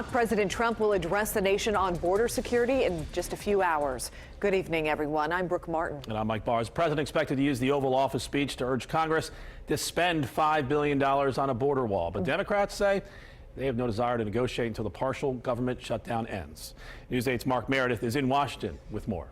President Trump will address the nation on border security in just a few hours. Good evening, everyone. I'm Brooke Martin. And I'm Mike Barrs. The president expected to use the Oval Office speech to urge Congress to spend $5 billion on a border wall. But Democrats say they have no desire to negotiate until the partial government shutdown ends. News 8's Mark Meredith is in Washington with more.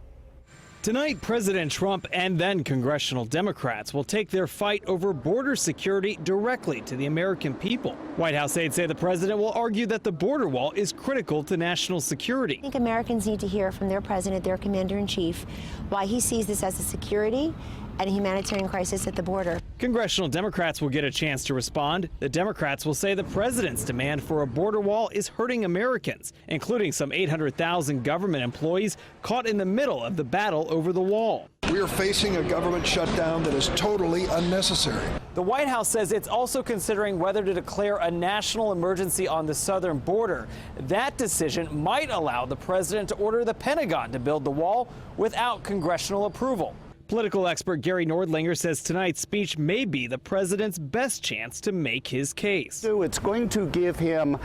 Tonight, President Trump and then congressional Democrats will take their fight over border security directly to the American people. White House aides say the president will argue that the border wall is critical to national security. I think Americans need to hear from their president, their commander-in-chief, why he sees this as a security and a humanitarian crisis at the border. Congressional Democrats will get a chance to respond. The Democrats will say the president's demand for a border wall is hurting Americans, including some 800,000 government employees caught in the middle of the battle over the wall. We are facing a government shutdown that is totally unnecessary. The White House says it's also considering whether to declare a national emergency on the southern border. That decision might allow the president to order the Pentagon to build the wall without congressional approval. Political expert Gary Nordlinger says tonight's speech may be the president's best chance to make his case. So it's going to give him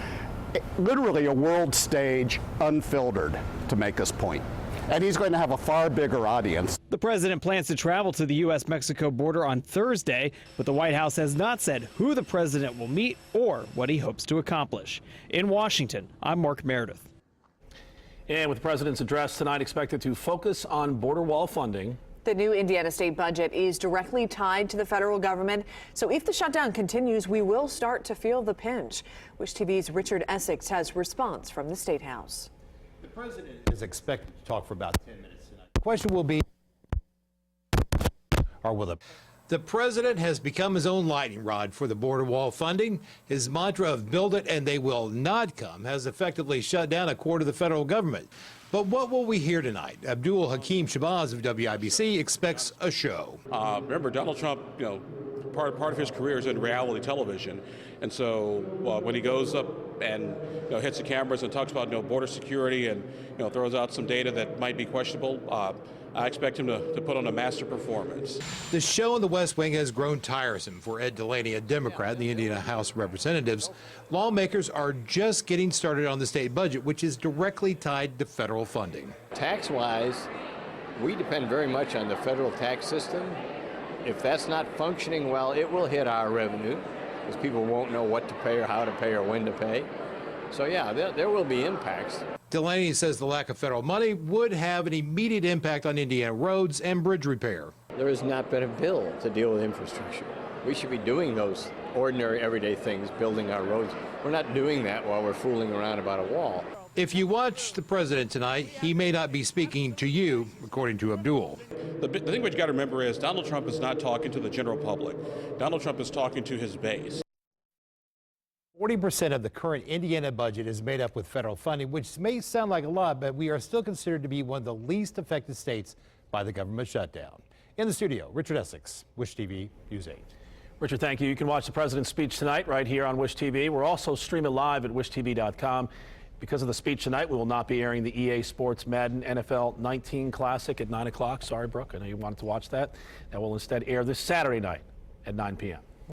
literally a world stage unfiltered to make this point. And he's going to have a far bigger audience. The president plans to travel to the U.S.-Mexico border on Thursday, but the White House has not said who the president will meet or what he hopes to accomplish. In Washington, I'm Mark Meredith. And with the president's address tonight expected to focus on border wall funding. The new Indiana state budget is directly tied to the federal government. So if the shutdown continues, we will start to feel the pinch. Wish TV's Richard Essex has response from the State House. The president is expected to talk for about 10 minutes tonight. The question will be, or will the president has become his own lightning rod for the border wall funding. His mantra of build it and they will not come has effectively shut down a quarter of the federal government. But what will we hear tonight? Abdul Hakim Shabazz of WIBC expects a show. Remember, Donald Trump, part of his career is in reality television. And so when he goes up and hits the cameras and talks about border security and throws out some data that might be questionable, I expect him to put on a master performance. The show in the West Wing has grown tiresome for Ed Delaney, a Democrat in the Indiana House of Representatives. Lawmakers are just getting started on the state budget, which is directly tied to federal funding. Tax-wise, we depend very much on the federal tax system. If that's not functioning well, it will hit our revenue because people won't know what to pay or how to pay or when to pay. So yeah, there will be impacts. Delaney says the lack of federal money would have an immediate impact on Indiana roads and bridge repair. There has not been a bill to deal with infrastructure. We should be doing those ordinary, everyday things, building our roads. We're not doing that while we're fooling around about a wall. If you watch the president tonight, he may not be speaking to you, according to Abdul. The thing what you got to remember is Donald Trump is not talking to the general public. Donald Trump is talking to his base. 40% of the current Indiana budget is made up with federal funding, which may sound like a lot, but we are still considered to be one of the least affected states by the government shutdown. In the studio, Richard Essex, Wish TV, News 8. Richard, thank you. You can watch the president's speech tonight right here on Wish TV. We're also streaming live at wishtv.com. Because of the speech tonight, we will not be airing the EA Sports Madden NFL 19 Classic at 9 o'clock. Sorry, Brooke, I know you wanted to watch that. That will instead air this Saturday night at 9 p.m.